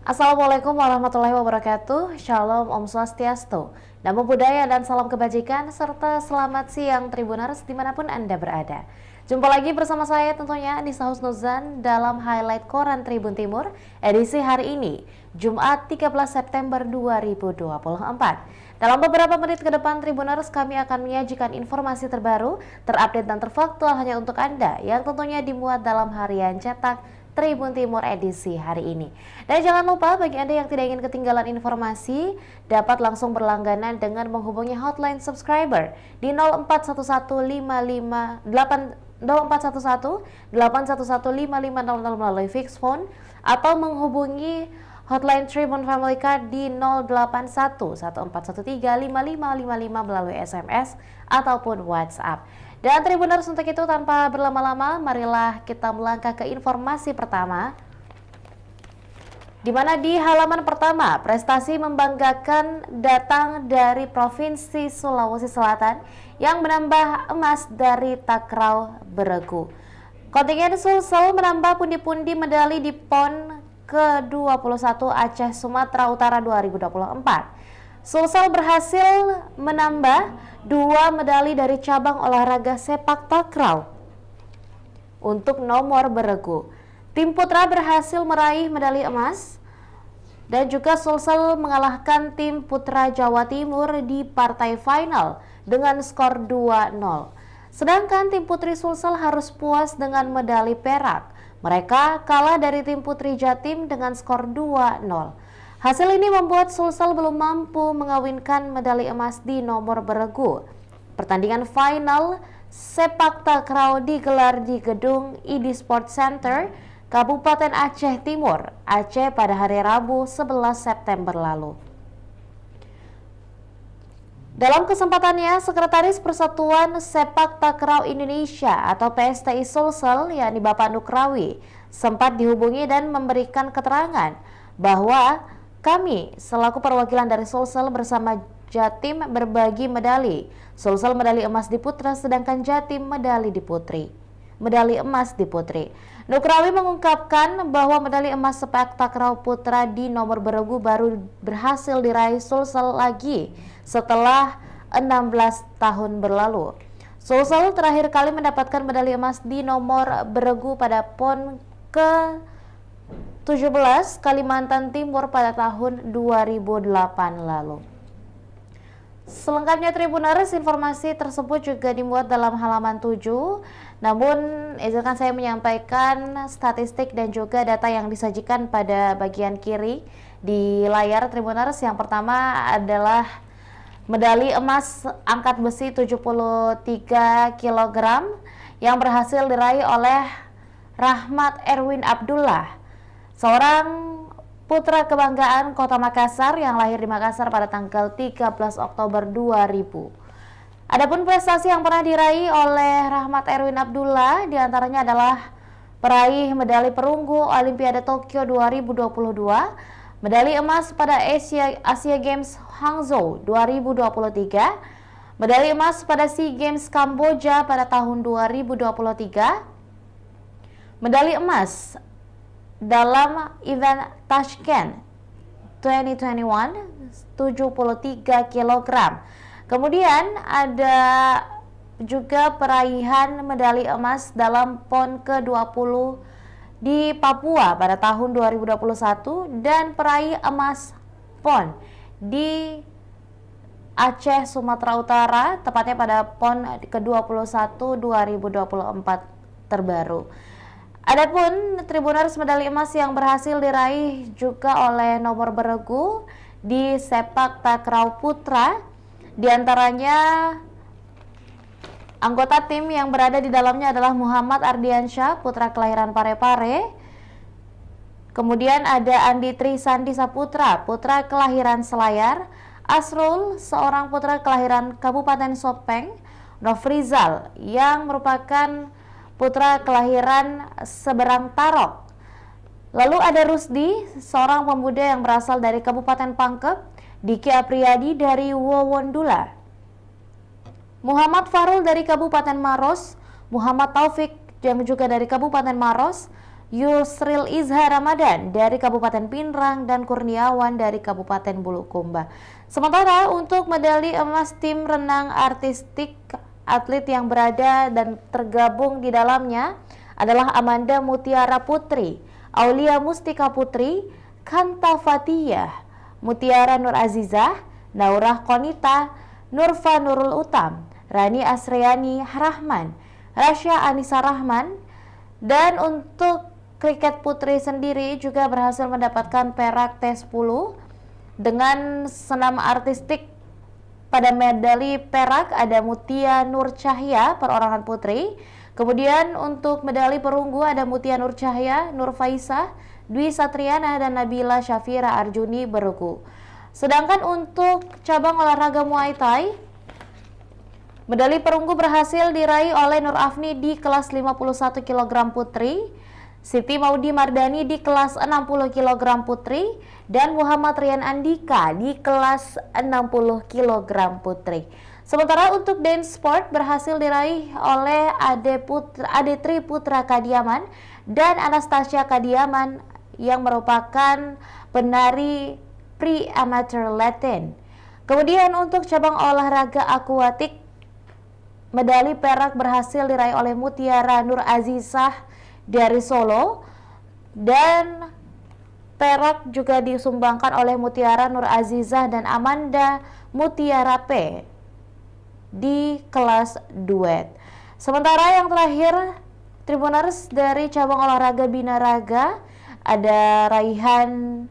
Assalamualaikum warahmatullahi wabarakatuh. Shalom, Om Swastiastu. Namo Buddhaya dan salam kebajikan serta selamat siang Tribuners dimanapun Anda berada. Jumpa lagi bersama saya tentunya Anissa Husnuzan dalam highlight Koran Tribun Timur edisi hari ini, Jumat 13 September 2024. Dalam beberapa menit ke depan Tribuners kami akan menyajikan informasi terbaru, terupdate dan terfaktual hanya untuk Anda yang tentunya dimuat dalam harian cetak Tribun Timur edisi hari ini. Dan jangan lupa bagi Anda yang tidak ingin ketinggalan informasi, dapat langsung berlangganan dengan menghubungi hotline subscriber di 0411 811 melalui fix phone atau menghubungi hotline Tribun Family Card di 081141355555 melalui SMS ataupun WhatsApp. Dan Tribuners, untuk itu tanpa berlama-lama, marilah kita melangkah ke informasi pertama. Di mana di halaman pertama, prestasi membanggakan datang dari Provinsi Sulawesi Selatan yang menambah emas dari Takraw Beregu. Kontingen Sulsel menambah pundi-pundi medali di PON ke-21 Aceh Sumatera Utara 2024. Sulsel berhasil menambah 2 medali dari cabang olahraga sepak takraw. Untuk nomor beregu, tim putra berhasil meraih medali emas dan juga Sulsel mengalahkan tim putra Jawa Timur di partai final dengan skor 2-0. Sedangkan tim putri Sulsel harus puas dengan medali perak. Mereka kalah dari tim putri Jatim dengan skor 2-0. Hasil ini membuat Sulsel belum mampu mengawinkan medali emas di nomor beregu. Pertandingan final sepak takraw digelar di gedung ID Sport Center, Kabupaten Aceh Timur, Aceh pada hari Rabu 11 September lalu. Dalam kesempatannya, Sekretaris Persatuan Sepak Takraw Indonesia atau PSTI Sulsel, yakni Bapak Nukrawi, sempat dihubungi dan memberikan keterangan bahwa kami selaku perwakilan dari Sulsel bersama Jatim berbagi medali. Sulsel medali emas di putra, sedangkan Jatim medali emas di putri. Nukrawi mengungkapkan bahwa medali emas sepak takraw putra di nomor beregu baru berhasil diraih Sulsel lagi setelah 16 tahun berlalu. Sulsel terakhir kali mendapatkan medali emas di nomor beregu pada PON ke-17 Kalimantan Timur pada tahun 2008 lalu. Selengkapnya Tribuners, informasi tersebut juga dimuat dalam halaman 7. Namun izinkan saya menyampaikan statistik dan juga data yang disajikan pada bagian kiri di layar Tribuners. Yang pertama adalah medali emas angkat besi 73 kg yang berhasil diraih oleh Rahmat Erwin Abdullah, seorang putra kebanggaan Kota Makassar yang lahir di Makassar pada tanggal 13 Oktober 2000. Adapun prestasi yang pernah diraih oleh Rahmat Erwin Abdullah diantaranya adalah peraih medali perunggu Olimpiade Tokyo 2022, medali emas pada Asia Games Hangzhou 2023, medali emas pada SEA Games Kamboja pada tahun 2023, medali emas dalam event Tashkent 2021 73 kg. Kemudian ada juga peraihan medali emas dalam PON ke-20 di Papua pada tahun 2021 dan peraih emas PON di Aceh Sumatera Utara tepatnya pada PON ke-21 2024 terbaru. Adapun Tribuners, medali emas yang berhasil diraih juga oleh nomor beregu di sepak takraw putra, diantaranya anggota tim yang berada di dalamnya adalah Muhammad Ardiansyah, putra kelahiran Parepare. Kemudian ada Andi Trisandi Saputra, putra kelahiran Selayar. Asrul, seorang putra kelahiran Kabupaten Sopeng. Nofrizal, yang merupakan putra kelahiran Seberang Tarok. Lalu ada Rusdi, seorang pemuda yang berasal dari Kabupaten Pangkep. Diki Apriyadi dari Wowondula. Muhammad Farul dari Kabupaten Maros. Muhammad Taufik yang juga dari Kabupaten Maros. Yusril Izhar Ramadan dari Kabupaten Pinrang dan Kurniawan dari Kabupaten Bulukumba. Sementara untuk medali emas tim renang artistik, atlet yang berada dan tergabung di dalamnya adalah Amanda Mutiara Putri, Aulia Mustika Putri, Kanta Fatiyah, Mutiara Nur Azizah, Naurah Konita, Nurfa Nurul Utam, Rani Asriani Rahman, Rasya Anissa Rahman. Dan untuk kriket putri sendiri juga berhasil mendapatkan perak T10 dengan senam artistik. Pada medali perak ada Mutia Nur Cahya perorangan putri. Kemudian untuk medali perunggu ada Mutia Nur Cahya, Nur Faisah, Dwi Satriana dan Nabila Syafira Arjuni bergu. Sedangkan untuk cabang olahraga Muay Thai, medali perunggu berhasil diraih oleh Nur Afni di kelas 51 kg putri, Siti Maudi Mardani di kelas 60 kg putri, dan Muhammad Rian Andika di kelas 60 kg putri. Sementara untuk dance sport berhasil diraih oleh Adetri Putra Kadiaman dan Anastasia Kadiaman yang merupakan penari pre-amateur Latin. Kemudian untuk cabang olahraga akuatik, medali perak berhasil diraih oleh Mutiara Nur Azizah dari Solo, dan perak juga disumbangkan oleh Mutiara Nur Azizah dan Amanda Mutiara P di kelas duet. Sementara yang terakhir, Tribuners dari cabang olahraga binaraga ada raihan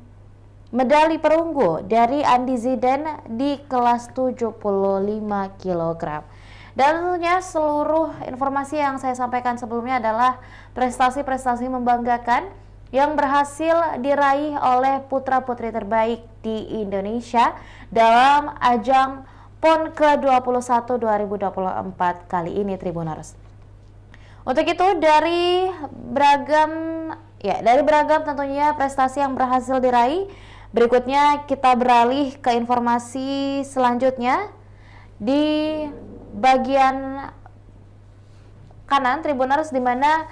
medali perunggu dari Andi Ziden di kelas 75 kg. Dan tentunya seluruh informasi yang saya sampaikan sebelumnya adalah prestasi-prestasi membanggakan yang berhasil diraih oleh putra-putri terbaik di Indonesia dalam ajang PON ke-21 2024 kali ini, Tribuners. Untuk itu dari beragam tentunya prestasi yang berhasil diraih, berikutnya kita beralih ke informasi selanjutnya. Di bagian kanan Tribuners, di mana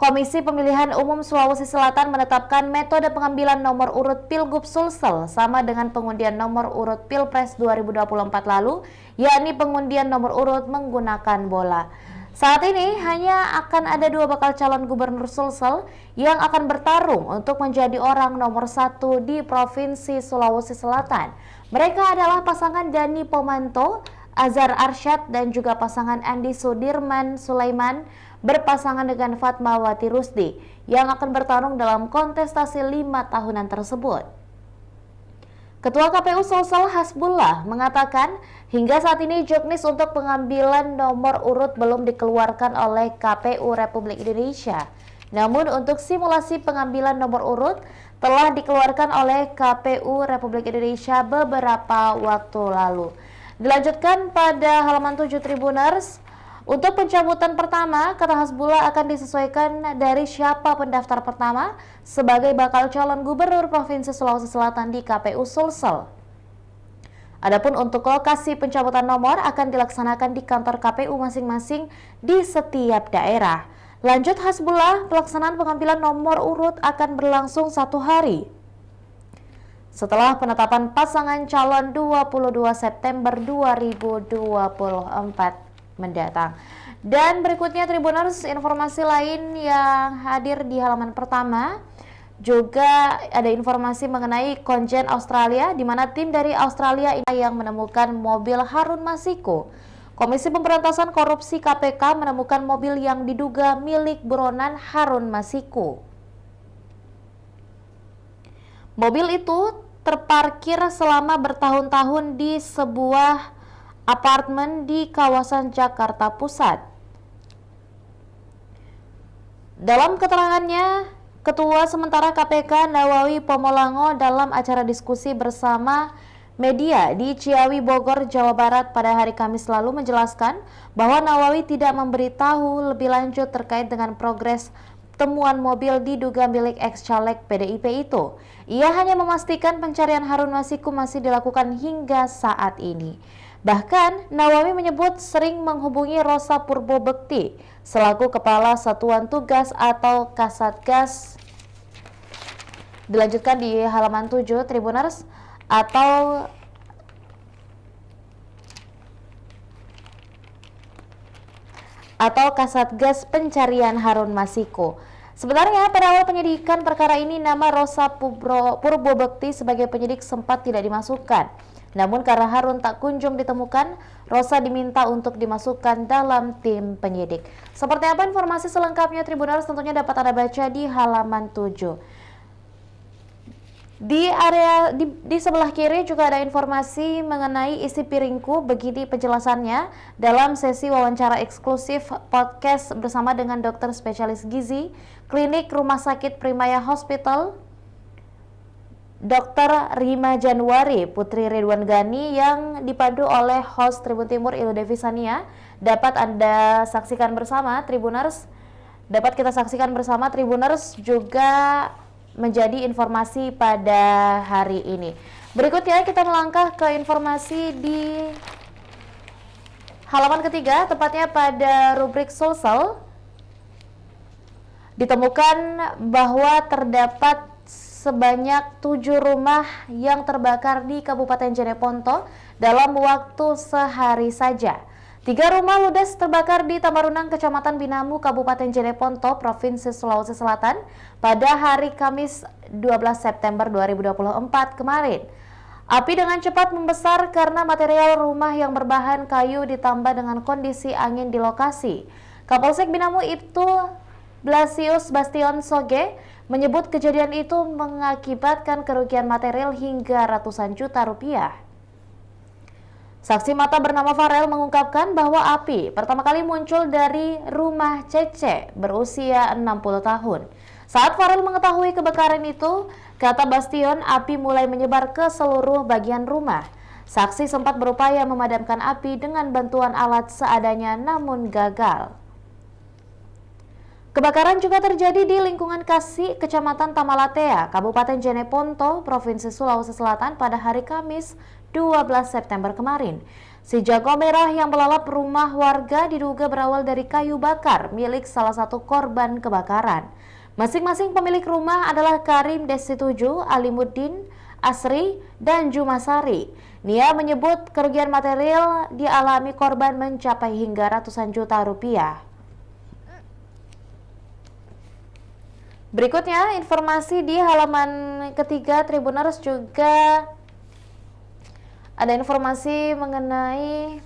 Komisi Pemilihan Umum Sulawesi Selatan menetapkan metode pengambilan nomor urut Pilgub Sulsel sama dengan pengundian nomor urut Pilpres 2024 lalu, yakni pengundian nomor urut menggunakan bola. Saat ini hanya akan ada 2 bakal calon gubernur Sulsel yang akan bertarung untuk menjadi orang nomor 1 di Provinsi Sulawesi Selatan. Mereka adalah pasangan Dani Pomanto, Azhar Arsyad, dan juga pasangan Andi Sudirman Sulaiman berpasangan dengan Fatmawati Rusdi yang akan bertarung dalam kontestasi 5 tahunan tersebut. Ketua KPU Sulsel Hasbullah mengatakan hingga saat ini juknis untuk pengambilan nomor urut belum dikeluarkan oleh KPU Republik Indonesia. Namun untuk simulasi pengambilan nomor urut telah dikeluarkan oleh KPU Republik Indonesia beberapa waktu lalu. Dilanjutkan pada halaman 7 Tribuners, untuk pencabutan pertama, kata Hasbullah akan disesuaikan dari siapa pendaftar pertama sebagai bakal calon gubernur Provinsi Sulawesi Selatan di KPU Sulsel. Adapun untuk lokasi pencabutan nomor akan dilaksanakan di kantor KPU masing-masing di setiap daerah. Lanjut Hasbullah, pelaksanaan pengambilan nomor urut akan berlangsung 1 hari setelah penetapan pasangan calon 22 September 2024 mendatang. Dan berikutnya Tribuners, informasi lain yang hadir di halaman pertama juga ada informasi mengenai konjen Australia, di mana tim dari Australia yang menemukan mobil Harun Masiku. Komisi Pemberantasan Korupsi KPK menemukan mobil yang diduga milik buronan Harun Masiku. Mobil itu terparkir selama bertahun-tahun di sebuah apartemen di kawasan Jakarta Pusat. Dalam keterangannya, Ketua Sementara KPK Nawawi Pomolango dalam acara diskusi bersama media di Ciawi, Bogor, Jawa Barat pada hari Kamis lalu menjelaskan bahwa Nawawi tidak memberitahu lebih lanjut terkait dengan progres temuan mobil diduga milik ex-caleg PDIP itu. Ia hanya memastikan pencarian Harun Masiku masih dilakukan hingga saat ini. Bahkan, Nawawi menyebut sering menghubungi Rosa Purbobekti selaku Kepala Satuan Tugas atau Kasatgas. Dilanjutkan di halaman 7 Tribuners, atau Kasatgas Pencarian Harun Masiku. Sebenarnya pada awal penyidikan perkara ini nama Rosa Purbobekti sebagai penyidik sempat tidak dimasukkan. Namun karena Harun tak kunjung ditemukan, Rosa diminta untuk dimasukkan dalam tim penyidik. Seperti apa informasi selengkapnya Tribuners tentunya dapat Anda baca di halaman 7. Di sebelah kiri juga ada informasi mengenai isi piringku, begini penjelasannya dalam sesi wawancara eksklusif podcast bersama dengan dokter spesialis gizi klinik Rumah Sakit Primaya Hospital Dr. Rima Januari Putri Ridwan Ghani yang dipandu oleh host Tribun Timur Ilu Devisania. Dapat Anda saksikan bersama Tribuners, juga menjadi informasi pada hari ini. Berikutnya kita melangkah ke informasi di halaman ketiga, tepatnya pada rubrik Sulsel. Ditemukan bahwa terdapat sebanyak 7 rumah yang terbakar di Kabupaten Jeneponto dalam waktu sehari saja. 3 rumah ludes terbakar di Tamarunang, Kecamatan Binamu, Kabupaten Jeneponto, Provinsi Sulawesi Selatan pada hari Kamis 12 September 2024 kemarin. Api dengan cepat membesar karena material rumah yang berbahan kayu ditambah dengan kondisi angin di lokasi. Kapolsek Binamu Ibtu Blasius Bastion Soge menyebut kejadian itu mengakibatkan kerugian material hingga ratusan juta rupiah. Saksi mata bernama Farel mengungkapkan bahwa api pertama kali muncul dari rumah Cece berusia 60 tahun. Saat Farel mengetahui kebakaran itu, kata Bastion, api mulai menyebar ke seluruh bagian rumah. Saksi sempat berupaya memadamkan api dengan bantuan alat seadanya namun gagal. Kebakaran juga terjadi di lingkungan Kasi, Kecamatan Tamalatea, Kabupaten Jeneponto, Provinsi Sulawesi Selatan pada hari Kamis 12 September kemarin. Si jago merah yang melalap rumah warga diduga berawal dari kayu bakar milik salah satu korban kebakaran. Masing-masing pemilik rumah adalah Karim Desituju, Alimuddin, Asri, dan Jumasari. Nia menyebut kerugian material dialami korban mencapai hingga ratusan juta rupiah. Berikutnya informasi di halaman ketiga Tribuners juga ada informasi mengenai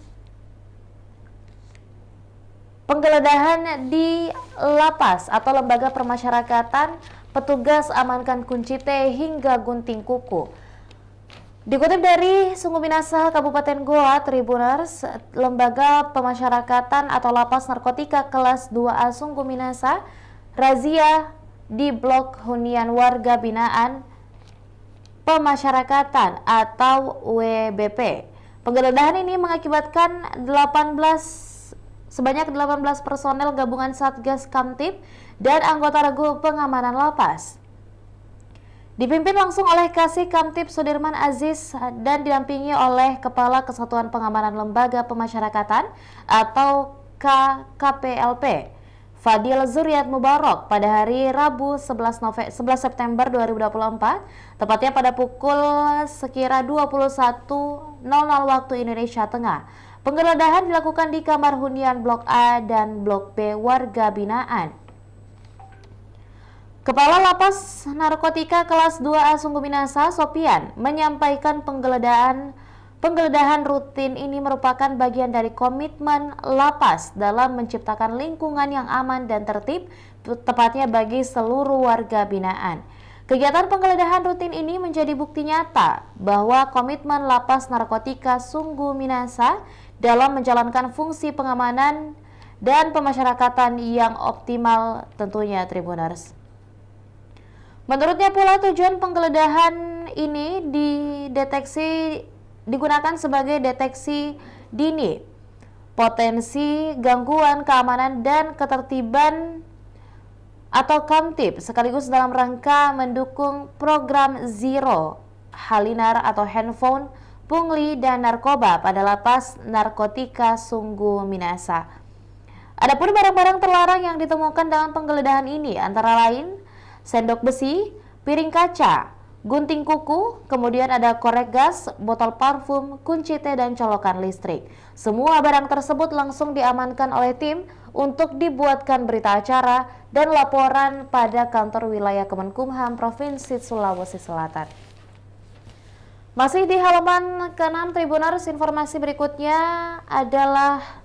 penggeledahan di lapas atau lembaga permasyarakatan, petugas amankan kunci T hingga gunting kuku. Dikutip dari Sungguh Minasa Kabupaten Goa, Tribuners, lembaga pemasyarakatan atau lapas narkotika kelas 2A Sungguh Minasa razia di blok hunian warga binaan pemasyarakatan atau WBP. Penggeledahan ini mengakibatkan sebanyak 18 personel gabungan Satgas Kamtib dan anggota regu pengamanan lapas. Dipimpin langsung oleh Kasih Kamtib Sudirman Aziz dan didampingi oleh Kepala Kesatuan Pengamanan Lembaga Pemasyarakatan atau KKPLP Fadil Zuriat Mubarok pada hari Rabu 11 September 2024, tepatnya pada pukul sekira 21.00 waktu Indonesia Tengah. Penggeledahan dilakukan di kamar hunian Blok A dan Blok B warga binaan. Kepala Lapas Narkotika kelas 2A Sungguh Minasa, Sopian, menyampaikan penggeledahan rutin ini merupakan bagian dari komitmen lapas dalam menciptakan lingkungan yang aman dan tertib, tepatnya bagi seluruh warga binaan. Kegiatan penggeledahan rutin ini menjadi bukti nyata bahwa komitmen lapas narkotika Sungguh Minasa dalam menjalankan fungsi pengamanan dan pemasyarakatan yang optimal tentunya Tribuners. Menurutnya pula tujuan penggeledahan ini digunakan sebagai deteksi dini potensi gangguan keamanan dan ketertiban atau Kamtib sekaligus dalam rangka mendukung program Zero Halinar atau Handphone pungli, dan narkoba pada Lapas Narkotika Sungguh Minasa. Adapun barang-barang terlarang yang ditemukan dalam penggeledahan ini antara lain sendok besi, piring kaca, gunting kuku, kemudian ada korek gas, botol parfum, kunci teh, dan colokan listrik. Semua barang tersebut langsung diamankan oleh tim untuk dibuatkan berita acara dan laporan pada kantor wilayah Kemenkumham Provinsi Sulawesi Selatan. Masih di halaman ke-6 Tribuners, informasi berikutnya adalah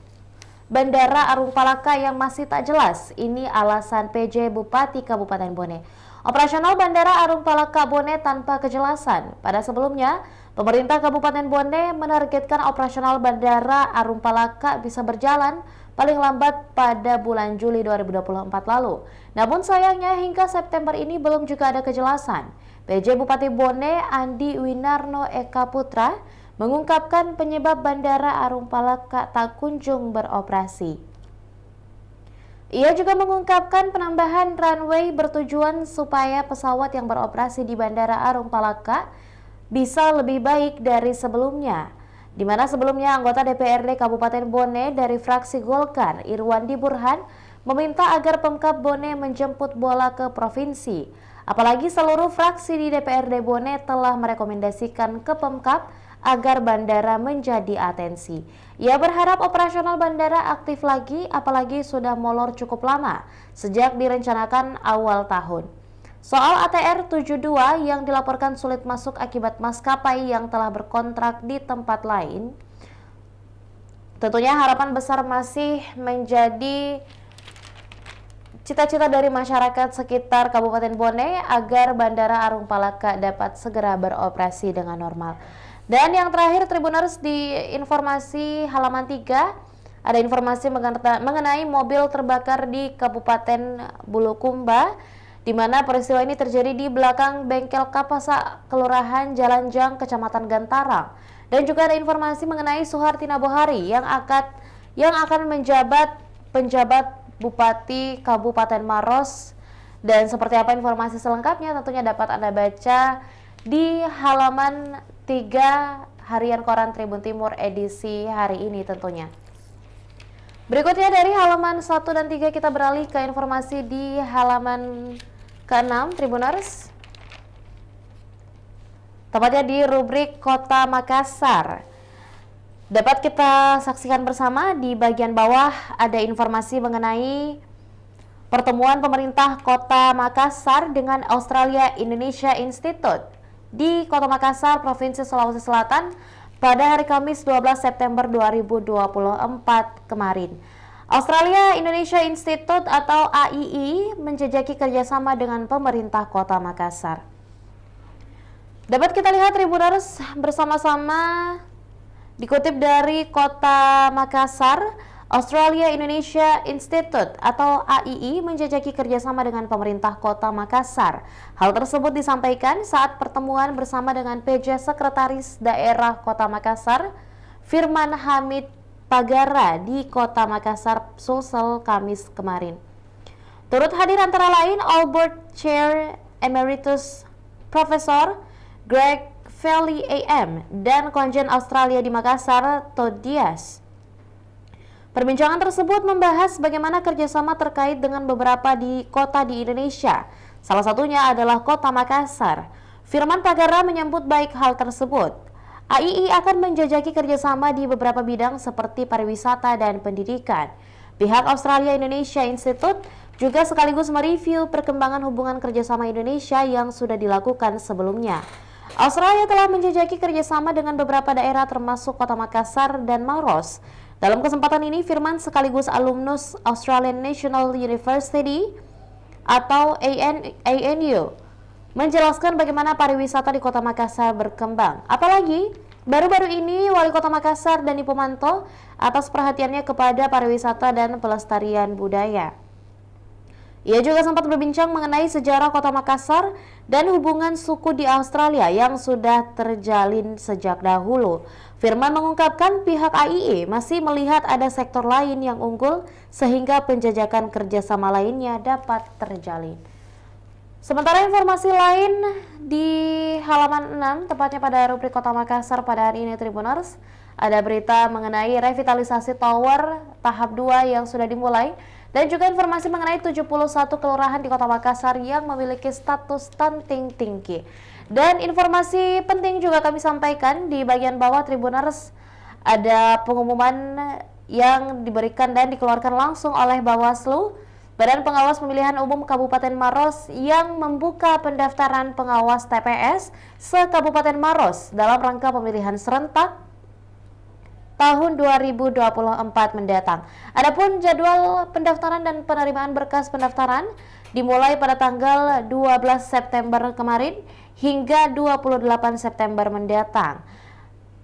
Bandara Arung Palaka yang masih tak jelas. Ini alasan PJ Bupati Kabupaten Bone. Operasional Bandara Arung Palaka Bone tanpa kejelasan. Pada sebelumnya, pemerintah Kabupaten Bone menargetkan operasional Bandara Arung Palaka bisa berjalan paling lambat pada bulan Juli 2024 lalu. Namun sayangnya hingga September ini belum juga ada kejelasan. PJ Bupati Bone Andi Winarno Eka Putra mengungkapkan penyebab Bandara Arung Palaka tak kunjung beroperasi. Ia juga mengungkapkan penambahan runway bertujuan supaya pesawat yang beroperasi di Bandara Arung Palaka bisa lebih baik dari sebelumnya. Di mana sebelumnya anggota DPRD Kabupaten Bone dari fraksi Golkar, Irwandi Burhan, meminta agar Pemkab Bone menjemput bola ke provinsi. Apalagi seluruh fraksi di DPRD Bone telah merekomendasikan ke Pemkab agar bandara menjadi atensi. Ia berharap operasional bandara aktif lagi, apalagi sudah molor cukup lama sejak direncanakan awal tahun. Soal ATR 72 yang dilaporkan sulit masuk akibat maskapai yang telah berkontrak di tempat lain, tentunya harapan besar masih menjadi cita-cita dari masyarakat sekitar Kabupaten Bone agar Bandara Arung Palaka dapat segera beroperasi dengan normal. Dan yang terakhir Tribuners, di informasi halaman 3 ada informasi mengenai mobil terbakar di Kabupaten Bulukumba, di mana peristiwa ini terjadi di belakang bengkel Kapasa Kelurahan Jalan Jang Kecamatan Gantarang. Dan juga ada informasi mengenai Suhartina Bohari yang akan menjabat penjabat Bupati Kabupaten Maros. Dan seperti apa informasi selengkapnya tentunya dapat Anda baca di halaman 3 Harian Koran Tribun Timur edisi hari ini tentunya. Berikutnya dari halaman 1 dan 3 kita beralih ke informasi di halaman ke-6 Tribuners. Tepatnya di rubrik Kota Makassar. Dapat kita saksikan bersama di bagian bawah ada informasi mengenai pertemuan pemerintah Kota Makassar dengan Australia Indonesia Institute di Kota Makassar, Provinsi Sulawesi Selatan pada hari Kamis 12 September 2024 kemarin. Australia Indonesia Institute atau AII menjajaki kerjasama dengan pemerintah Kota Makassar. Dapat kita lihat Tribuners bersama-sama dikutip dari Kota Makassar, Australia Indonesia Institute atau AII menjajaki kerjasama dengan pemerintah Kota Makassar. Hal tersebut disampaikan saat pertemuan bersama dengan PJ Sekretaris Daerah Kota Makassar, Firman Hamid Pagara di Kota Makassar, Sulsel, Kamis kemarin. Turut hadir antara lain All Board Chair Emeritus Profesor Greg Feli AM dan Konjen Australia di Makassar, Todd Dias. Perbincangan tersebut membahas bagaimana kerjasama terkait dengan beberapa kota di Indonesia. Salah satunya adalah Kota Makassar. Firman Pagara menyambut baik hal tersebut. AII akan menjajaki kerjasama di beberapa bidang seperti pariwisata dan pendidikan. Pihak Australia Indonesia Institute juga sekaligus mereview perkembangan hubungan kerjasama Indonesia yang sudah dilakukan sebelumnya. Australia telah menjajaki kerjasama dengan beberapa daerah termasuk Kota Makassar dan Maros. Dalam kesempatan ini, Firman sekaligus alumnus Australian National University atau ANU menjelaskan bagaimana pariwisata di Kota Makassar berkembang. Apalagi, baru-baru ini Wali Kota Makassar Dani Pomanto atas perhatiannya kepada pariwisata dan pelestarian budaya. Ia juga sempat berbincang mengenai sejarah Kota Makassar dan hubungan suku di Australia yang sudah terjalin sejak dahulu. Firman mengungkapkan pihak AII masih melihat ada sektor lain yang unggul sehingga penjajakan kerjasama lainnya dapat terjalin. Sementara informasi lain di halaman 6, tepatnya pada rubrik Kota Makassar pada hari ini Tribuners, ada berita mengenai revitalisasi tower tahap 2 yang sudah dimulai dan juga informasi mengenai 71 kelurahan di Kota Makassar yang memiliki status stunting tinggi. Dan informasi penting juga kami sampaikan di bagian bawah Tribuners, ada pengumuman yang diberikan dan dikeluarkan langsung oleh Bawaslu, Badan Pengawas Pemilihan Umum Kabupaten Maros, yang membuka pendaftaran pengawas TPS se-Kabupaten Maros dalam rangka pemilihan serentak tahun 2024 mendatang. Adapun jadwal pendaftaran dan penerimaan berkas pendaftaran dimulai pada tanggal 12 September kemarin hingga 28 September mendatang.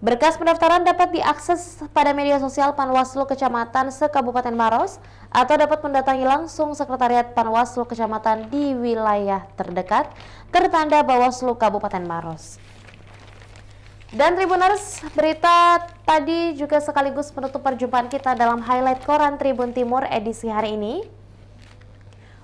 Berkas pendaftaran dapat diakses pada media sosial Panwaslu Kecamatan se-Kabupaten Maros atau dapat mendatangi langsung Sekretariat Panwaslu Kecamatan di wilayah terdekat tertanda Bawaslu Kabupaten Maros. Dan Tribuners, berita tadi juga sekaligus menutup perjumpaan kita dalam highlight koran Tribun Timur edisi hari ini.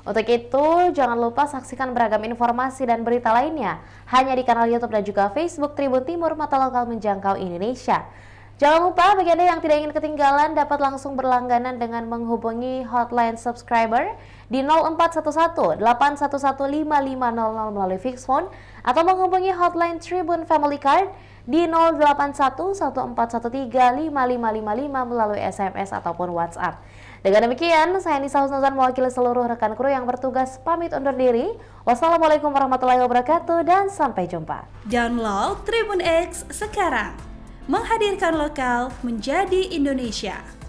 Untuk itu, jangan lupa saksikan beragam informasi dan berita lainnya hanya di kanal YouTube dan juga Facebook Tribun Timur, mata lokal menjangkau Indonesia. Jangan lupa bagi Anda yang tidak ingin ketinggalan dapat langsung berlangganan dengan menghubungi hotline subscriber di 0411 811 5500 melalui fixed phone atau menghubungi hotline Tribun Family Card di 081 1413 5555 melalui SMS ataupun WhatsApp. Dengan demikian, saya Nisa Husnuzan mewakili seluruh rekan kru yang bertugas pamit undur diri. Wassalamualaikum warahmatullahi wabarakatuh dan sampai jumpa. Download Tribun X sekarang. Menghadirkan lokal menjadi Indonesia.